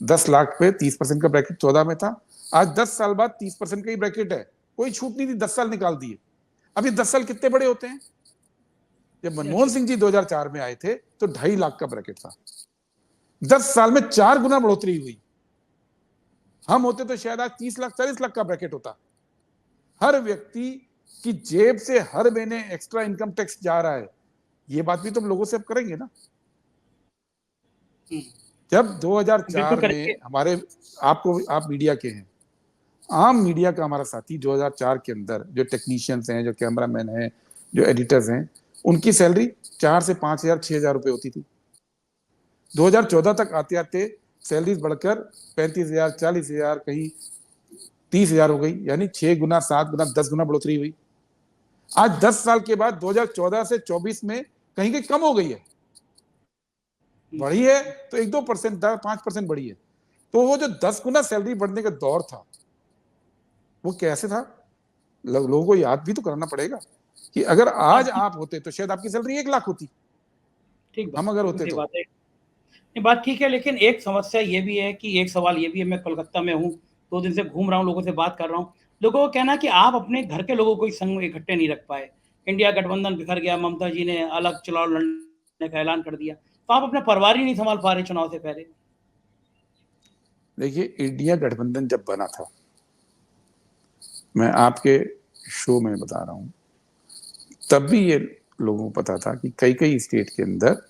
10 लाख पे 30% का ब्रैकेट 14 में था। आज 10 साल बाद 30% का ही ब्रैकेट है, कोई छूट नहीं थी, 10 साल निकाल दिए। अब ये 10 साल कितने बड़े होते हैं? जब मनमोहन सिंह जी 2004 में आए थे तो 2.5 लाख का ब्रैकेट था। 10 साल में 4 गुना बढ़ोतरी हुई। हम होते तो शायद आज 30 लाख 40 लाख का ब्रैकेट होता। हर व्यक्ति की जेब से हर महीने एक्स्ट्रा इनकम टैक्स जा रहा है, ये बात भी तो हम लोगों से अब करेंगे ना। जब 2004 में हमारे, आप मीडिया के हैं, आम मीडिया का हमारा साथी 2004 के अंदर जो टेक्नीशियंस हैं, जो कैमरामैन हैं, जो एडिटर्स हैं, उनकी सैलरी 4 से 5,000 6,000 रुपए होती थी। 2014 तक आते आते सैलरीज बढ़कर 35,000 40,000 कहीं 30,000 हो गई, यानी 6 गुना 7 गुना 10 गुना बढ़ोतरी हुई। आज 10 साल के बाद 2014 से 24 में कहीं कहीं कम हो गई है, बढ़ी है तो 1-2%, 5% बढ़ी है। तो वो जो 10 गुना सैलरी बढ़ने का दौर था वो कैसे था, लोगों को याद भी तो कराना पड़ेगा कि अगर आज आप होते तो शायद आपकी सैलरी 1 लाख होती, ठीक हम अगर होते तो। बात है, ये बात ठीक है, लेकिन एक समस्या ये भी है कि एक सवाल ये भी है, मैं कोलकाता में हूँ, 2 दिन से घूम रहा हूँ, लोगों से बात कर रहा हूँ। लोगों का कहना है कि आप अपने घर के लोगों को ही संग में इकट्ठे नहीं रख पाए। इंडिया गठबंधन बिखर गया, ममता जी ने अलग चुनाव लड़ने का ऐलान कर दिया, तो आप अपना परिवार ही नहीं संभाल पा रहे चुनाव से पहले। देखिए, इंडिया गठबंधन जब बना था, मैं आपके शो में बता रहा हूं, तब भी ये लोगों को पता था कि कई कई स्टेट के अंदर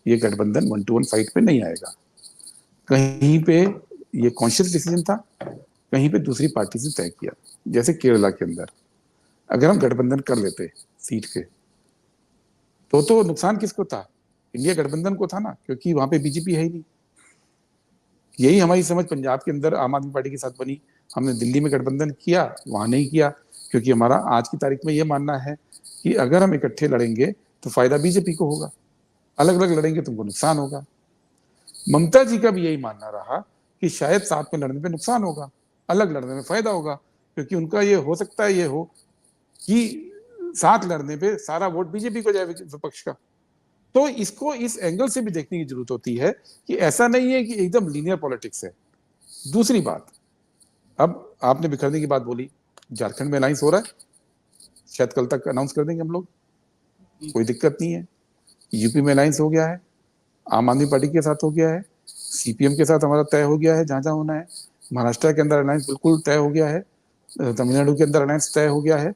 ये गठबंधन 1-to-1 फाइट पे नहीं आएगा। कहीं पे ये कॉन्शियस डिसीजन था, कहीं पे दूसरी पार्टी से तय किया। जैसे केरला के अंदर अगर हम गठबंधन कर लेते सीट के, तो नुकसान किसको था? इंडिया गठबंधन को था ना, क्योंकि वहां पे बीजेपी है ही नहीं। यही हमारी समझ पंजाब के अंदर आम आदमी पार्टी के साथ बनी। हमने दिल्ली में गठबंधन किया, वहां नहीं किया, क्योंकि हमारा आज की तारीख में यह मानना है कि अगर हम इकट्ठे लड़ेंगे तो फायदा बीजेपी को होगा, अलग अलग लड़ेंगे तुमको नुकसान होगा। ममता जी का भी यही मानना रहा कि शायद साथ में लड़ने पे नुकसान होगा, अलग लड़ने में फायदा होगा, क्योंकि उनका ये हो सकता है ये हो कि साथ लड़ने पे सारा वोट बीजेपी को जाए विपक्ष का। तो इसको इस एंगल से भी देखने की जरूरत होती है कि ऐसा नहीं है कि एकदम लीनियर पॉलिटिक्स है। दूसरी बात, अब आपने बिखरने की बात बोली, झारखंड में अलायंस हो रहा है, शायद कल तक अनाउंस कर देंगे हम लोग, कोई दिक्कत नहीं है। यूपी में अलायंस हो गया है, आम आदमी पार्टी के साथ हो गया है, सीपीएम के साथ हमारा तय हो गया है जहां जहां होना है। महाराष्ट्र के अंदर अलायंस बिल्कुल तय हो गया है, तमिलनाडु के अंदर अलायंस तय हो गया है,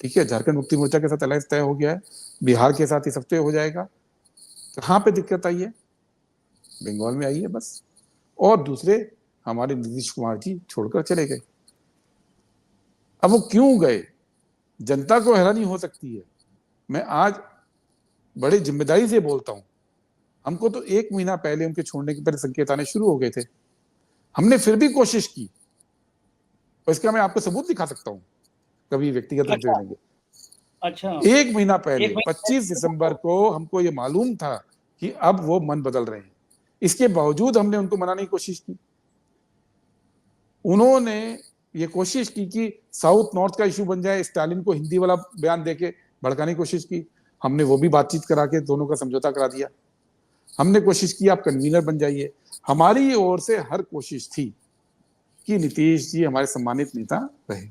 ठीक है, झारखंड मुक्ति मोर्चा के साथ अलायंस तय हो गया है, बिहार के साथ इस हफ्ते हो जाएगा। कहाँ पे दिक्कत आई है? बंगाल में आई है बस। और दूसरे हमारे नीतीश कुमार जी छोड़कर चले गए। अब वो क्यों गए, जनता को हैरानी हो सकती है। मैं आज बड़ी जिम्मेदारी से बोलता हूं, हमको तो 1 महीना पहले उनके छोड़ने के पहले संकेत आने शुरू हो गए थे, हमने फिर भी कोशिश की, और इसका मैं आपको सबूत दिखा सकता हूं, कभी व्यक्तिगत रूप से लेंगे। अच्छा, 1 महीना पहले 25 दिसंबर को हमको ये मालूम था कि अब वो मन बदल रहे हैं, इसके बावजूद हमने उनको मनाने की कोशिश की। उन्होंने ये कोशिश की कि साउथ नॉर्थ का इशू बन जाए, स्टालिन को हिंदी वाला बयान देके भड़काने की कोशिश की, हमने वो भी बातचीत करा के दोनों का समझौता करा दिया। हमने कोशिश की आप कन्वीनर बन जाइए, हमारी ओर से हर कोशिश थी कि नीतीश जी हमारे सम्मानित नेता रहे,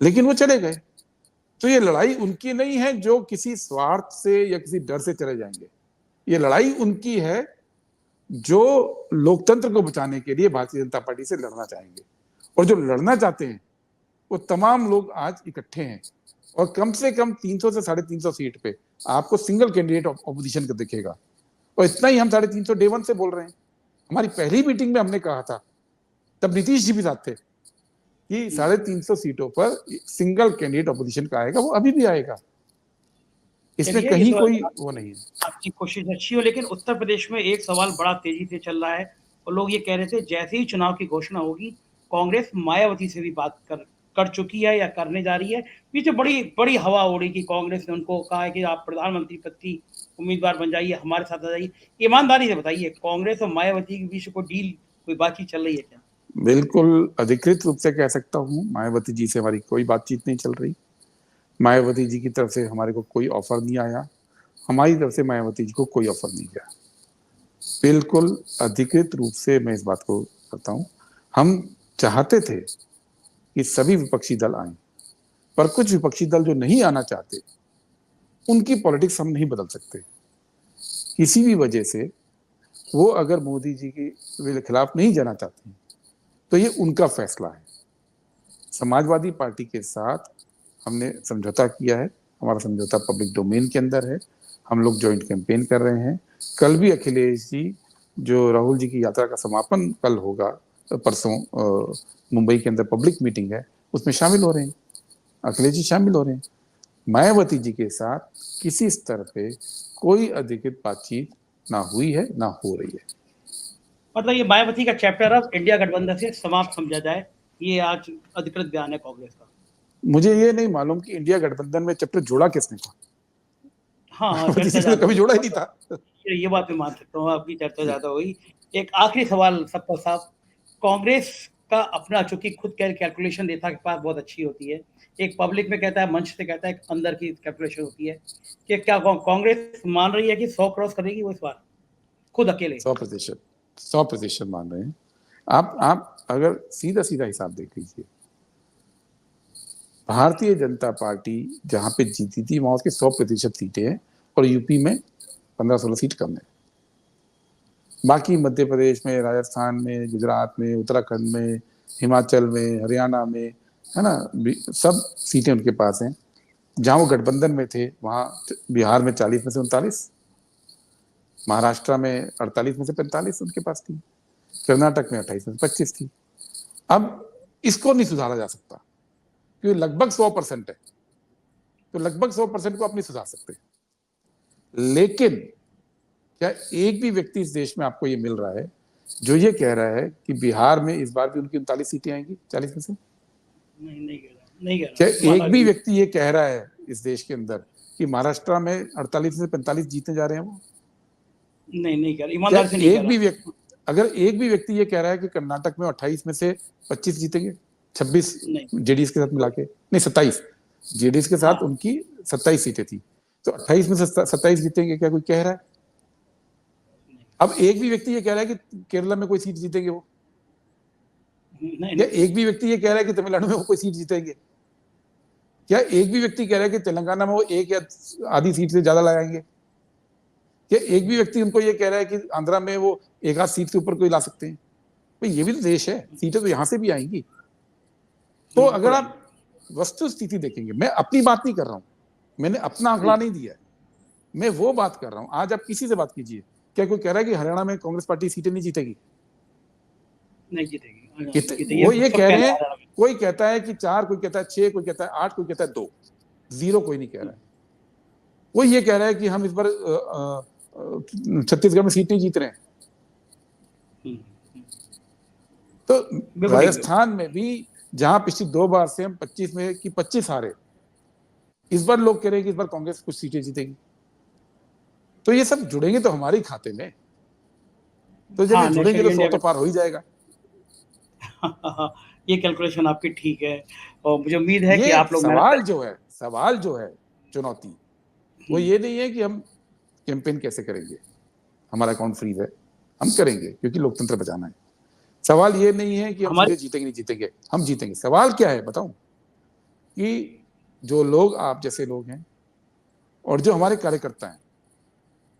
लेकिन वो चले गए। तो ये लड़ाई उनकी नहीं है जो किसी स्वार्थ से या किसी डर से चले जाएंगे, ये लड़ाई उनकी है जो लोकतंत्र को बचाने के लिए भारतीय जनता पार्टी से लड़ना चाहेंगे। और जो लड़ना चाहते हैं वो तमाम लोग आज इकट्ठे हैं, और कम से कम 300 से 350 सीट पे आपको सिंगल कैंडिडेट ऑपोजिशन का दिखेगा। और इतना ही हम 350 डे 1 से बोल रहे हैं। हमारी पहली मीटिंग में हमने कहा था, तब नीतीश जी भी साथ थे, कि 350 सीटों पर सिंगल कैंडिडेट ऑपोजिशन का आएगा, वो अभी भी आएगा, इसमें कहीं तो कोई वो नहीं है। आपकी कोशिश अच्छी हो, लेकिन उत्तर प्रदेश में एक सवाल बड़ा तेजी से चल रहा है, और लोग ये कह रहे थे जैसे ही चुनाव की घोषणा होगी, कांग्रेस मायावती से भी बात कर चुकी है या करने जा रही है। पीछे बड़ी बड़ी हवा उड़ी कि कांग्रेस ने उनको कहा है कि आप प्रधानमंत्री पद की उम्मीदवार बन जाइए, हमारे साथ आ जाइए। ईमानदारी से बताइए, कांग्रेस और मायावती के बीच कोई डील, कोई बातचीत चल रही है क्या? बिल्कुल अधिकृत रूप से कह सकता हूँ, मायावती जी से हमारी कोई बातचीत नहीं चल रही। मायावती जी की तरफ से हमारे को कोई ऑफर नहीं आया, हमारी तरफ से मायावती जी को कोई ऑफर नहीं गया। बिल्कुल अधिकृत रूप से मैं इस बात को करता हूँ। हम चाहते थे कि सभी विपक्षी दल आए, पर कुछ विपक्षी दल जो नहीं आना चाहते, उनकी पॉलिटिक्स हम नहीं बदल सकते। किसी भी वजह से वो अगर मोदी जी के खिलाफ नहीं जाना चाहते तो ये उनका फैसला है। समाजवादी पार्टी के साथ हमने समझौता किया है, हमारा समझौता पब्लिक डोमेन के अंदर है, हम लोग ज्वाइंट कैंपेन कर रहे हैं। कल भी अखिलेश जी, जो राहुल जी की यात्रा का समापन कल होगा परसों, मुंबई के अंदर पब्लिक मीटिंग है, उसमें शामिल हो रहे हैं, अखिलेश जी शामिल हो रहे हैं। मायावती जी के साथ किसी स्तर पे कोई अधिकृत बातचीत ना हुई है ना हो रही है। मतलब ये मायावती का चैप्टर अब इंडिया गठबंधन से समाप्त समझा जाए, ये आज अधिकृत बयान है कांग्रेस का। मुझे ये नहीं मालूम कि इंडिया गठबंधन में चैप्टर जोड़ा किसने था। हाँ, मायावती चर्चा जी ने ज्यादा कभी हुई, जोड़ा ही नहीं था। ये बात मैं मान सकता हूँ, आपकी चर्चा ज्यादा हुई। एक आखिरी सवाल सबका साफ, कांग्रेस का अपना, चूंकि खुद कैलकुलेशन नेता के पास बहुत अच्छी होती है, एक पब्लिक में कहता है, मंच से कहता है, एक अंदर की कैलकुलेशन होती है कि क्या कांग्रेस मान रही है कि 100 क्रॉस करेगी वो इस बार खुद अकेले? 100%, 100% मान रहे हैं। आप अगर सीधा सीधा हिसाब देख लीजिए, भारतीय जनता पार्टी जहां पे जीती थी वहां उसकी 100% सीटें हैं, और यूपी में 15-16 सीट कम है। बाकी मध्य प्रदेश में, राजस्थान में, गुजरात में, उत्तराखंड में, हिमाचल में, हरियाणा में, है ना, सब सीटें उनके पास हैं। जहां वो गठबंधन में थे वहां बिहार में 40 में से 39, महाराष्ट्र में 48 में से 45 उनके पास थी, कर्नाटक में 28 में से 25 थी। अब इसको नहीं सुधारा जा सकता क्योंकि लगभग 100% है, तो लगभग 100% को आप नहीं सुधार सकते। लेकिन क्या एक भी व्यक्ति इस देश में आपको ये मिल रहा है जो ये कह रहा है कि बिहार में इस बार भी उनकी 39 सीटें आएंगी 40 में से? नहीं कह रहा, नहीं कह क्या रहा, एक भी व्यक्ति ये कह रहा है इस देश के अंदर कि महाराष्ट्र में 48 से 45 जीतने जा रहे हैं वो? नहीं कह रहा, ईमानदार से नहीं कह रहा। अगर एक भी व्यक्ति ये कह रहा है कि कर्नाटक में 28 में से 25 जीतेंगे, 26 जेडीएस के साथ मिला के, नहीं 27, जेडीएस के साथ उनकी 27 सीटें थी, तो 28 में से 27 जीतेंगे, क्या कोई कह रहा है? अब एक भी व्यक्ति ये कह रहा है कि केरला में कोई सीट जीतेंगे वो? या एक भी व्यक्ति ये कह रहा है कि तमिलनाडु में वो कोई सीट जीतेंगे? क्या एक भी व्यक्ति कह रहा है कि तेलंगाना में वो एक या आधी सीट से ज्यादा लगाएंगे? क्या एक भी व्यक्ति उनको ये कह रहा है कि आंध्रा में वो एक आध सीट से ऊपर कोई ला सकते हैं? भाई ये भी तो देश है, सीटें तो यहां से भी आएंगी। तो अगर आप वस्तु स्थिति देखेंगे, मैं अपनी बात नहीं कर रहा हूं, मैंने अपना आंकड़ा नहीं दिया है, मैं वो बात कर रहा हूं। आज आप किसी से बात कीजिए, क्या कोई कह रहा है कि हरियाणा में कांग्रेस पार्टी सीटें नहीं जीतेगी? नहीं जीतेगी। वो ये कह रहे हैं, कोई कहता है कि 4, कोई कहता है 6, कोई कहता है 8, कोई कहता है 2, 0 कोई नहीं कह रहा है। वो ये कह रहा है कि हम इस बार छत्तीसगढ़ में सीट नहीं जीत रहे हैं। तो राजस्थान में भी जहां पिछली 2 बार से हम 25 में कि 25 हारे, इस बार लोग कह रहे हैं कि इस बार कांग्रेस कुछ सीटें जीतेगी। तो ये सब जुड़ेंगे तो हमारे खाते में, तो जब जुड़ेंगे तो 100 तो पार हो ही जाएगा। ये कैलकुलेशन आपकी ठीक है, और मुझे उम्मीद है कि आप लोग, सवाल जो है चुनौती, वो ये नहीं है कि हम कैंपेन कैसे करेंगे, हमारा अकाउंट फ्रीज है, हम करेंगे क्योंकि लोकतंत्र बचाना है। सवाल ये नहीं है कि हम सीटें जीतेंगे नहीं जीतेंगे, हम जीतेंगे। सवाल क्या है बताऊं, कि जो लोग आप जैसे लोग हैं और जो हमारे कार्यकर्ता हैं,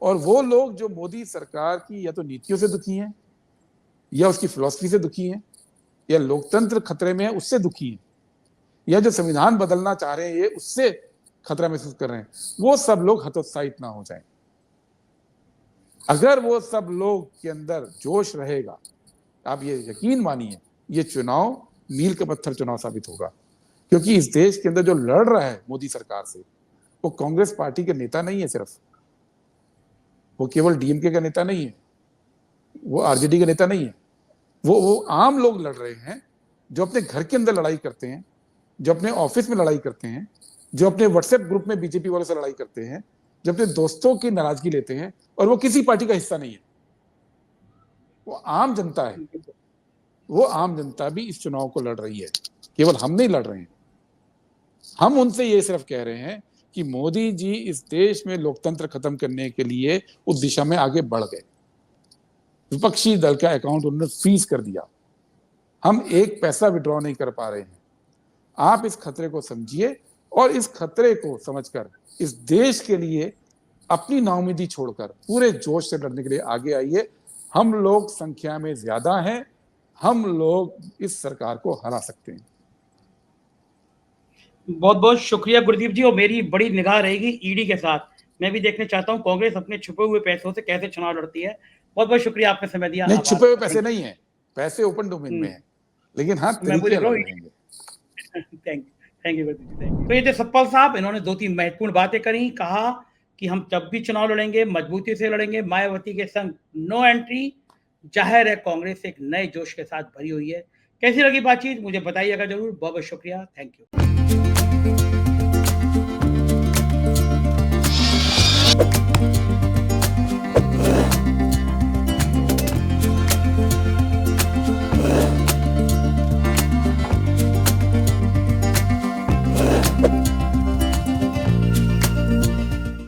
और वो लोग जो मोदी सरकार की या तो नीतियों से दुखी हैं, या उसकी फिलॉसफी से दुखी हैं, या लोकतंत्र खतरे में है उससे दुखी हैं, या जो संविधान बदलना चाह रहे हैं ये उससे खतरा महसूस कर रहे हैं, वो सब लोग हतोत्साहित ना हो जाएं। अगर वो सब लोग के अंदर जोश रहेगा, आप ये यकीन मानिए, ये चुनाव मील का पत्थर चुनाव साबित होगा। क्योंकि इस देश के अंदर जो लड़ रहा है मोदी सरकार से, वो कांग्रेस पार्टी के नेता नहीं है सिर्फ, वो केवल डीएमके का नेता नहीं है, वो आरजेडी का नेता नहीं है, वो आम लोग लड़ रहे हैं, जो अपने घर के अंदर लड़ाई करते हैं, जो अपने ऑफिस में लड़ाई करते हैं, जो अपने व्हाट्सएप ग्रुप में बीजेपी वालों से लड़ाई करते हैं, जो अपने दोस्तों की नाराजगी लेते हैं, और वो किसी पार्टी का हिस्सा नहीं है, वो आम जनता है। वो आम जनता भी इस चुनाव को लड़ रही है, केवल हम नहीं लड़ रहे हैं। हम उनसे ये सिर्फ कह रहे हैं कि मोदी जी इस देश में लोकतंत्र खत्म करने के लिए उस दिशा में आगे बढ़ गए। विपक्षी दल का अकाउंट उन्होंने फ्रीज कर दिया, हम एक पैसा विड्रॉ नहीं कर पा रहे हैं। आप इस खतरे को समझिए और इस खतरे को समझकर इस देश के लिए अपनी नाउमीदी छोड़कर पूरे जोश से लड़ने के लिए आगे आइए। हम लोग संख्या में ज्यादा हैं, हम लोग इस सरकार को हरा सकते हैं। बहुत बहुत शुक्रिया गुरदीप जी, और मेरी बड़ी निगाह रहेगी ईडी के साथ। मैं भी देखना चाहता हूं कांग्रेस अपने छुपे हुए पैसों से कैसे चुनाव लड़ती है। बहुत बहुत शुक्रिया, आपने समय दिया। नहीं, छुपे हुए पैसे नहीं है, पैसे ओपन डोमेन में है, लेकिन हाँ मैं वो तरीके देख रहा अलग हूँ। रहेंगे। Thank you Gurdeep ji, thank you. तो ये थे सतपाल साहब, इन्होंने 2-3 महत्वपूर्ण बातें करी। कहा कि हम जब भी चुनाव लड़ेंगे मजबूती से लड़ेंगे, मायावती के संग नो एंट्री। जाहिर है कांग्रेस एक नए जोश के साथ भरी हुई है। कैसी लगी बातचीत मुझे बताइएगा जरूर। बहुत बहुत शुक्रिया, थैंक यू।